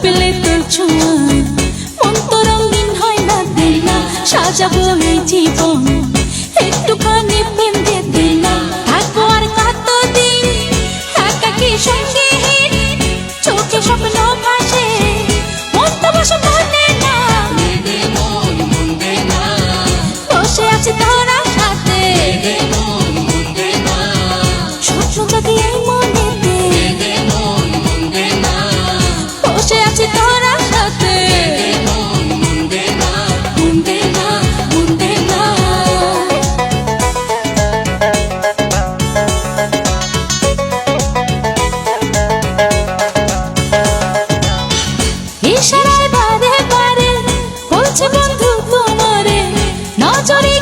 পেলে তোর ছোঁয়া মন তো রঙিন হয় না দিনা সাজাবো এই জীবন একটুখানি প্রেম দিয়ে দিনা থাকবো আর কতদিন একাকী সঙ্গীহীন চোখে স্বপ্ন ভাসে মন তো বসে মনে না বসে আছে তোরা সাথে স্বপ্ন যদি এই মনেতে বসে আছে তোরা সাথে ইশারায় বারে বারে বলছে বন্ধু তোমারে নজরে